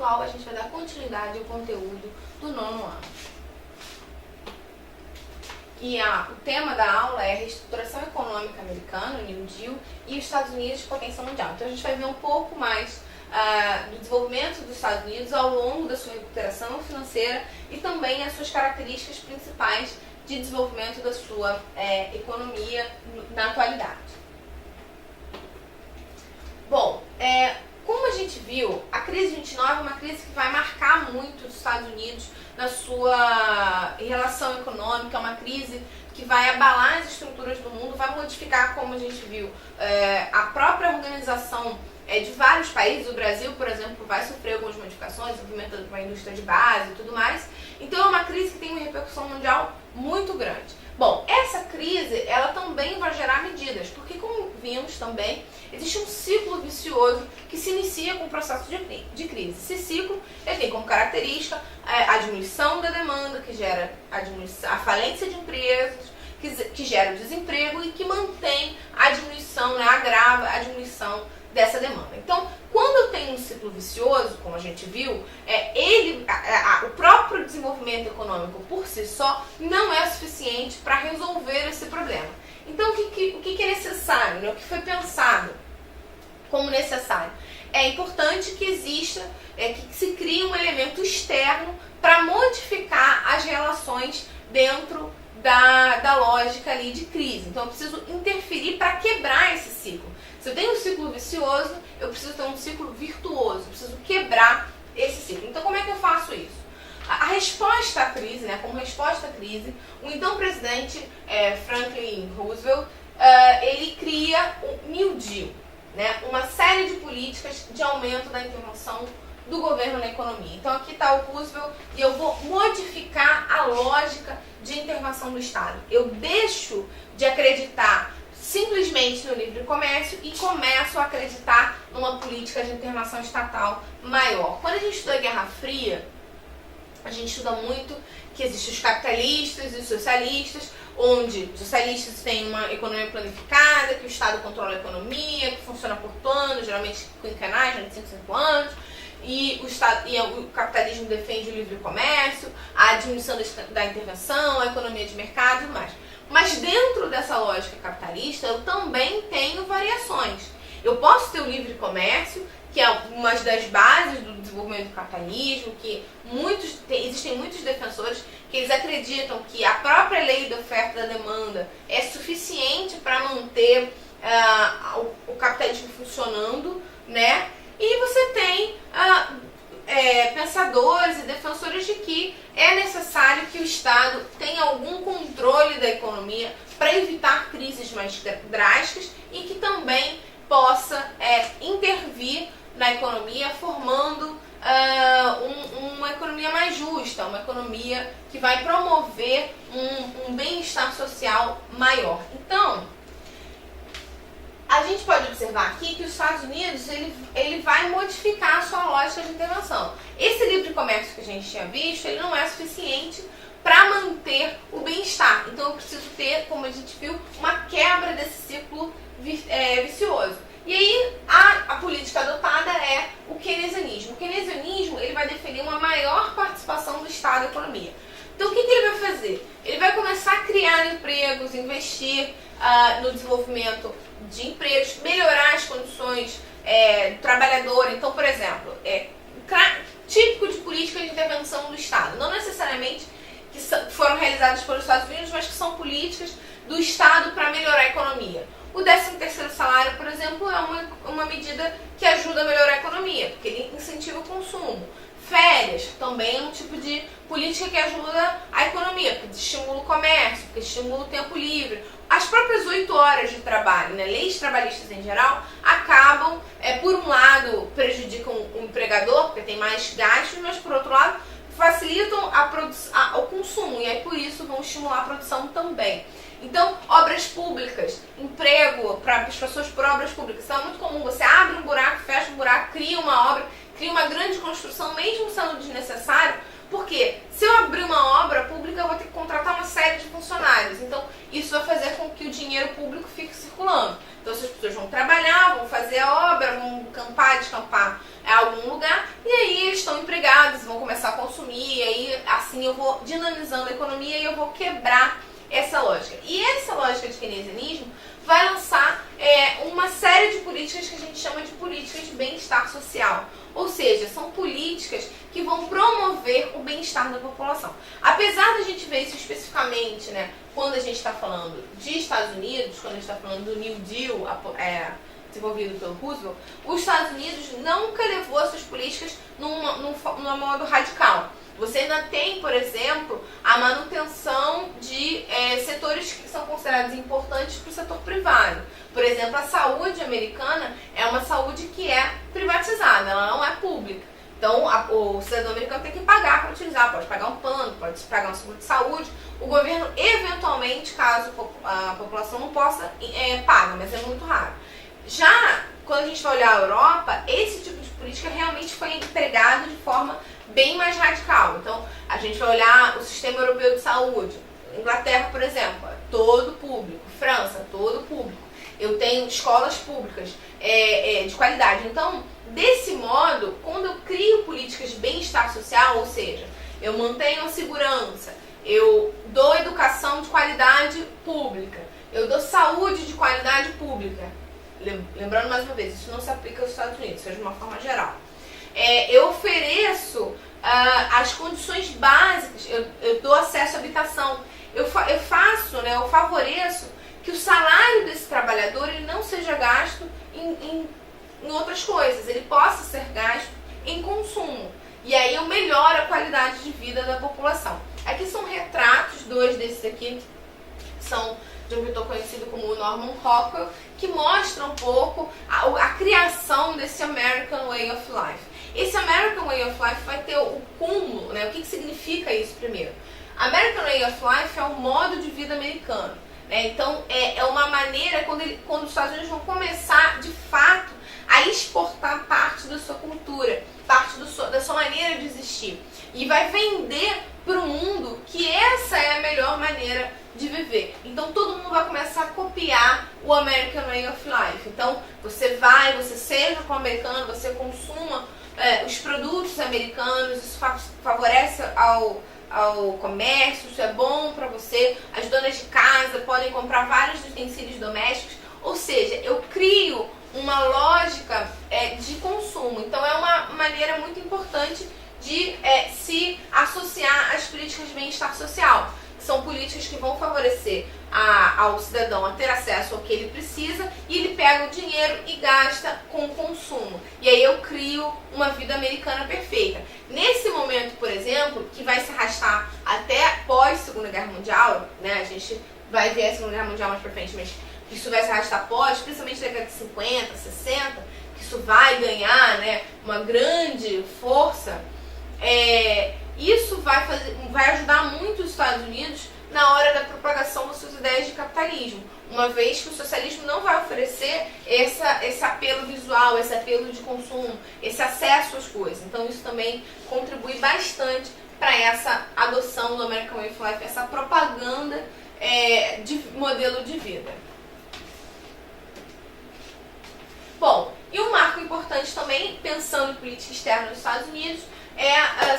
qual a gente vai dar continuidade ao conteúdo do nono ano. E o tema da aula é a reestruturação econômica americana, o New Deal, e os Estados Unidos, potência mundial. Então a gente vai ver um pouco mais do desenvolvimento dos Estados Unidos ao longo da sua recuperação financeira e também as suas características principais de desenvolvimento da sua economia na atualidade. Bom, como a gente viu, a crise de 29 é uma crise que vai marcar muito os Estados Unidos na sua relação econômica, é uma crise que vai abalar as estruturas do mundo, vai modificar, como a gente viu, a própria organização de vários países. O Brasil, por exemplo, vai sofrer algumas modificações, desenvolvimento de uma indústria de base e tudo mais. Então é uma crise que tem uma repercussão mundial muito grande. Bom, essa crise, ela também vai gerar medidas, porque como vimos também, existe um ciclo vicioso que se inicia com o processo de crise. Esse ciclo ele tem como característica a diminuição da demanda, que gera a falência de empresas, que gera o desemprego e que mantém a diminuição, agrava a diminuição dessa demanda. Então, quando eu tenho um ciclo vicioso, como a gente viu, o próprio desenvolvimento econômico por si só não é suficiente para resolver esse problema. Então, o que é necessário, né? O que foi pensado como necessário? É importante que exista, que se crie um elemento externo para modificar as relações dentro da lógica ali de crise. Então eu preciso interferir para quebrar esse ciclo. Se eu tenho um ciclo vicioso, eu preciso ter um ciclo virtuoso, eu preciso quebrar esse ciclo. Então como é que eu faço isso? A resposta à crise, né, como resposta à crise, o então presidente Franklin Roosevelt, ele cria o New Deal, né, uma série de políticas de aumento da intervenção do governo na economia. Então aqui está o Roosevelt e eu vou modificar a lógica de intervenção do Estado. Eu deixo de acreditar simplesmente no livre comércio e começo a acreditar numa política de intervenção estatal maior. Quando a gente estuda a Guerra Fria, a gente estuda muito que existem os capitalistas e os socialistas, onde os socialistas têm uma economia planificada, que o Estado controla a economia, que funciona por planos, geralmente quinquenais, de 5 em 5 anos, e o capitalismo defende o livre comércio, a diminuição da intervenção, a economia de mercado e tudo mais. Mas dentro dessa lógica capitalista, eu também tenho variações. Eu posso ter o livre comércio, que é uma das bases do desenvolvimento do capitalismo, que existem muitos defensores que eles acreditam que a própria lei da oferta e da demanda é suficiente para manter o capitalismo funcionando, né? E você tem pensadores e defensores de que é necessário que o Estado tenha algum controle da economia para evitar crises mais drásticas e que também possa intervir na economia, formando uma economia mais justa, uma economia que vai promover um bem-estar social maior. Então, a gente pode observar aqui que os Estados Unidos ele vai modificar a sua lógica de intervenção. Esse livre comércio que a gente tinha visto, ele não é suficiente para manter o bem-estar. Então eu preciso ter, como a gente viu, uma quebra desse ciclo vicioso. E aí a política adotada é o keynesianismo. O keynesianismo ele vai defender uma maior participação do Estado na economia. Então o que ele vai fazer? Ele vai começar a criar empregos, investir no desenvolvimento de empregos, melhorar as condições do trabalhador. Então, por exemplo, típico de política de intervenção do Estado. Não necessariamente que foram realizadas pelos Estados Unidos, mas que são políticas do Estado para melhorar a economia. O 13º salário, por exemplo, é uma medida que ajuda a melhorar a economia, porque ele incentiva o consumo. Férias também é um tipo de política que ajuda a economia, porque estimula o comércio, porque estimula o tempo livre. As próprias 8 horas de trabalho, né, leis trabalhistas em geral, acabam, por um lado, prejudicam o empregador, porque tem mais gastos, mas por outro lado, facilitam o consumo, e aí por isso vão estimular a produção também. Então, obras públicas, emprego para as pessoas por obras públicas. Então é muito comum, você abre um buraco, fecha um buraco, cria uma obra, cria uma grande construção, mesmo sendo desnecessário, porque se eu abrir uma obra pública, eu vou ter que contratar uma série de funcionários. Então, isso vai fazer com que o dinheiro público fique circulando. Então, essas pessoas vão trabalhar, vão fazer a obra, vão descampar em algum lugar, e aí eles estão economia, e assim eu vou dinamizando a economia e eu vou quebrar essa lógica. E essa lógica de keynesianismo vai lançar uma série de políticas que a gente chama de políticas de bem-estar social. Ou seja, são políticas que vão promover o bem-estar da população. Apesar da gente ver isso especificamente, né, quando a gente está falando de Estados Unidos, quando a gente está falando do New Deal desenvolvido pelo Roosevelt, os Estados Unidos nunca levou essas políticas num modo radical. Você ainda tem, por exemplo, a manutenção de setores que são considerados importantes para o setor privado. Por exemplo, a saúde americana é uma saúde que é privatizada, ela não é pública. Então, o cidadão americano tem que pagar para utilizar, pode pagar um plano, pode pagar um seguro de saúde. O governo, eventualmente, caso a população não possa, paga, mas é muito raro. Já, quando a gente vai olhar a Europa, esse tipo de política realmente foi empregado de forma bem mais radical. Então, a gente vai olhar o sistema europeu de saúde. Inglaterra, por exemplo, todo público. França, todo público. Eu tenho escolas públicas de qualidade. Então, desse modo, quando eu crio políticas de bem-estar social, ou seja, eu mantenho a segurança, eu dou educação de qualidade pública, eu dou saúde de qualidade pública. Lembrando mais uma vez, isso não se aplica aos Estados Unidos, isso é de uma forma geral. Eu ofereço as condições básicas, eu dou acesso à habitação, eu favoreço que o salário desse trabalhador ele não seja gasto em outras coisas, ele possa ser gasto em consumo. E aí eu melhoro a qualidade de vida da população. Aqui são retratos, dois desses aqui são de um pintor conhecido como Norman Rockwell, que mostra um pouco a criação desse American Way of Life. Esse American Way of Life vai ter o cúmulo, né? O que significa isso primeiro? American Way of Life é o modo de vida americano, né? Então é uma maneira quando os Estados Unidos vão começar de fato a exportar parte da sua cultura, parte da sua maneira de existir, e vai vender para o mundo que essa é a melhor maneira de viver. Então todo mundo vai começar a copiar o American Way of Life. Então você seja como americano, você consuma os produtos americanos, isso favorece ao comércio, isso é bom para você. As donas de casa podem comprar vários utensílios domésticos, ou seja, eu crio uma lógica de consumo. Então é uma maneira muito importante de se associar às políticas de bem-estar social. São políticas que vão favorecer ao cidadão a ter acesso ao que ele precisa, e ele pega o dinheiro e gasta com o consumo. E aí eu crio uma vida americana perfeita. Nesse momento, por exemplo, que vai se arrastar até pós-Segunda Guerra Mundial, né? A gente vai ver a Segunda Guerra Mundial mais pra frente, mas isso vai se arrastar pós, principalmente na década de 50, 60, que isso vai ganhar, né, uma grande força. Isso vai ajudar muito os Estados Unidos na hora da propagação das suas ideias de capitalismo, uma vez que o socialismo não vai oferecer esse apelo visual, esse apelo de consumo, esse acesso às coisas. Então isso também contribui bastante para essa adoção do American Way of Life, essa propaganda de modelo de vida. Bom, e um marco importante também, pensando em política externa dos Estados Unidos,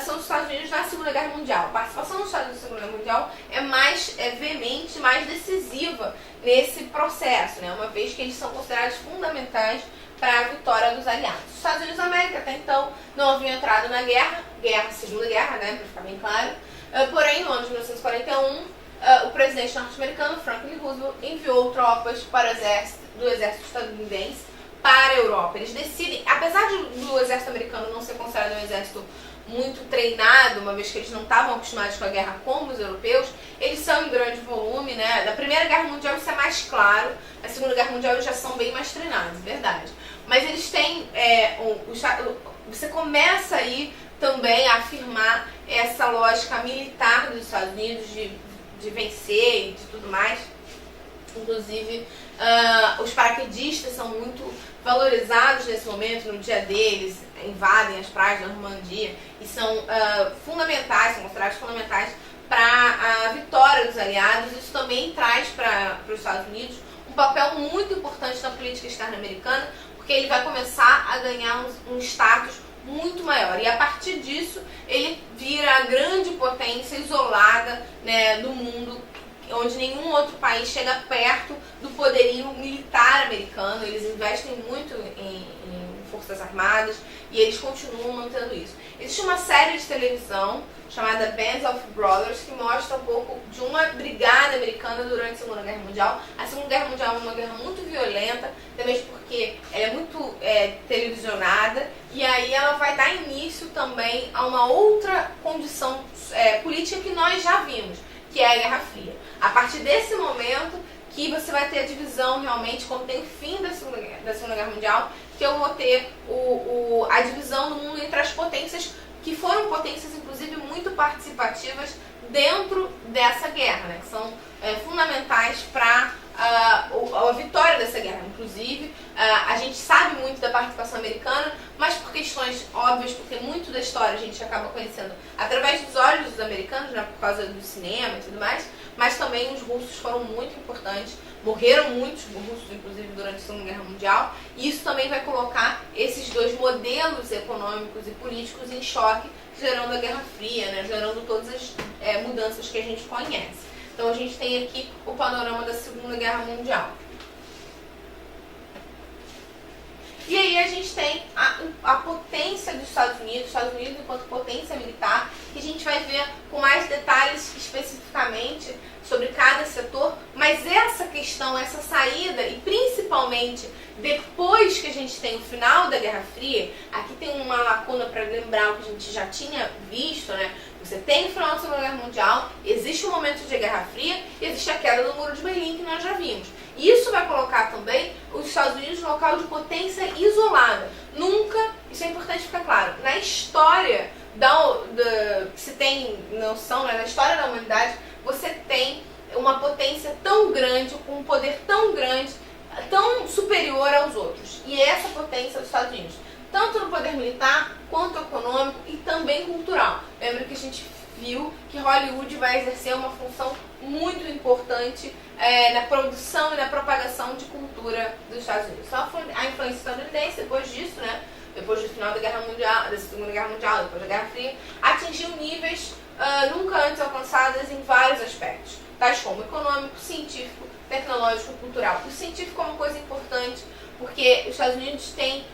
são os Estados Unidos na Segunda Guerra Mundial. A participação dos Estados Unidos na Segunda Guerra Mundial é mais veemente, mais decisiva nesse processo, né? Uma vez que eles são considerados fundamentais para a vitória dos aliados. Os Estados Unidos da América até então não haviam entrado na Segunda Guerra, né, para ficar bem claro. Porém, no ano de 1941, o presidente norte-americano Franklin Roosevelt enviou tropas para do exército estadunidense para a Europa. Eles decidem, apesar do exército americano não ser considerado um exército muito treinado, uma vez que eles não estavam acostumados com a guerra como os europeus, eles são em grande volume, né? Na Primeira Guerra Mundial isso é mais claro, na Segunda Guerra Mundial eles já são bem mais treinados, verdade. Mas eles têm, você começa aí também a afirmar essa lógica militar dos Estados Unidos de vencer e de tudo mais. Inclusive, os paraquedistas são muito valorizados nesse momento, no dia deles, invadem as praias da Normandia e são fundamentais, são considerados fundamentais para a vitória dos aliados. Isso também traz para os Estados Unidos um papel muito importante na política externa americana, porque ele vai começar a ganhar um status muito maior. E a partir disso, ele vira a grande potência isolada, né, do mundo, onde nenhum outro país chega perto do poderio militar americano. Eles investem muito em forças armadas e eles continuam mantendo isso. Existe uma série de televisão chamada Band of Brothers, que mostra um pouco de uma brigada americana durante a Segunda Guerra Mundial. A Segunda Guerra Mundial é uma guerra muito violenta, também porque ela é muito televisionada, e aí ela vai dar início também a uma outra condição política que nós já vimos, que é a Guerra Fria. A partir desse momento que você vai ter a divisão realmente, quando tem o fim da Segunda Guerra Mundial, que eu vou ter a divisão do mundo entre as potências, que foram potências, inclusive, muito participativas dentro dessa guerra, né? Que são fundamentais para a vitória dessa guerra. Inclusive, a gente sabe muito da participação americana, mas por questões óbvias, porque muito da história a gente acaba conhecendo através dos olhos dos americanos, né? Por causa do cinema e tudo mais, mas também os russos foram muito importantes. Morreram muitos russos, inclusive, durante a Segunda Guerra Mundial, e isso também vai colocar esses dois modelos econômicos e políticos em choque, gerando a Guerra Fria, né? Gerando todas as mudanças que a gente conhece. Então a gente tem aqui o panorama da Segunda Guerra Mundial. E aí a gente tem a potência dos Estados Unidos enquanto potência militar, que a gente vai ver com mais detalhes especificamente sobre cada setor, mas essa questão, essa saída, e principalmente depois que a gente tem o final da Guerra Fria, aqui tem uma lacuna para lembrar o que a gente já tinha visto, né? Você tem o final da Segunda Guerra Mundial, existe um momento de Guerra Fria e existe a queda do Muro de Berlim, que nós já vimos. Isso vai colocar também os Estados Unidos no local de potência isolada. Nunca, isso é importante ficar claro, na história se tem noção, né, na história da humanidade, você tem uma potência tão grande, com um poder tão grande, tão superior aos outros. E essa potência dos Estados Unidos, tanto no poder militar, quanto econômico e também cultural. Lembra que a gente viu que Hollywood vai exercer uma função muito importante na produção e na propagação de cultura dos Estados Unidos. Só a influência estadunidense, depois disso, né, depois do final da Guerra Mundial, da Segunda Guerra Mundial, depois da Guerra Fria, atingiu níveis nunca antes alcançados em vários aspectos, tais como econômico, científico, tecnológico e cultural. O científico é uma coisa importante, porque os Estados Unidos têm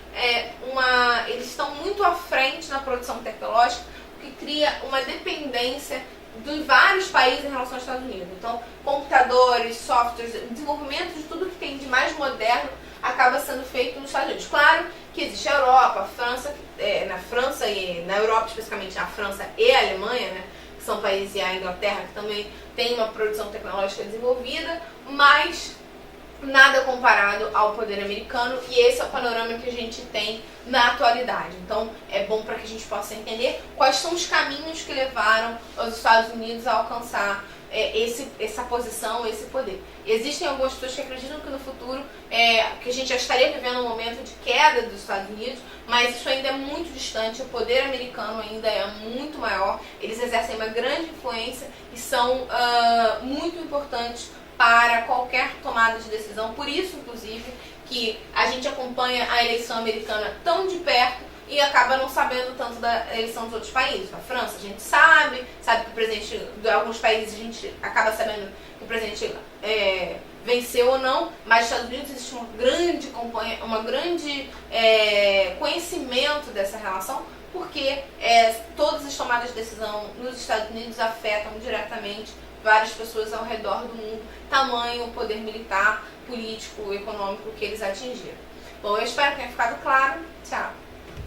eles estão muito à frente na produção tecnológica, o que cria uma dependência de vários países em relação aos Estados Unidos. Então, computadores, softwares, desenvolvimento de tudo que tem de mais moderno acaba sendo feito nos Estados Unidos. Claro que existe a Europa, a França, na França e na Europa, especificamente na França e a Alemanha, né, que são países, e a Inglaterra, que também tem uma produção tecnológica desenvolvida, mas nada comparado ao poder americano, e esse é o panorama que a gente tem na atualidade. Então é bom para que a gente possa entender quais são os caminhos que levaram os Estados Unidos a alcançar essa posição, esse poder. Existem algumas pessoas que acreditam que no futuro que a gente já estaria vivendo um momento de queda dos Estados Unidos, mas isso ainda é muito distante. O poder americano ainda é muito maior, eles exercem uma grande influência e são muito importantes para qualquer tomada de decisão. Por isso, inclusive, que a gente acompanha a eleição americana tão de perto e acaba não sabendo tanto da eleição dos outros países. Na França a gente sabe que o presidente de alguns países a gente acaba sabendo que o presidente venceu ou não, mas nos Estados Unidos existe uma grande conhecimento dessa relação, porque todas as tomadas de decisão nos Estados Unidos afetam diretamente várias pessoas ao redor do mundo, tamanho o poder militar, político, econômico que eles atingiram. Bom, eu espero que tenha ficado claro. Tchau!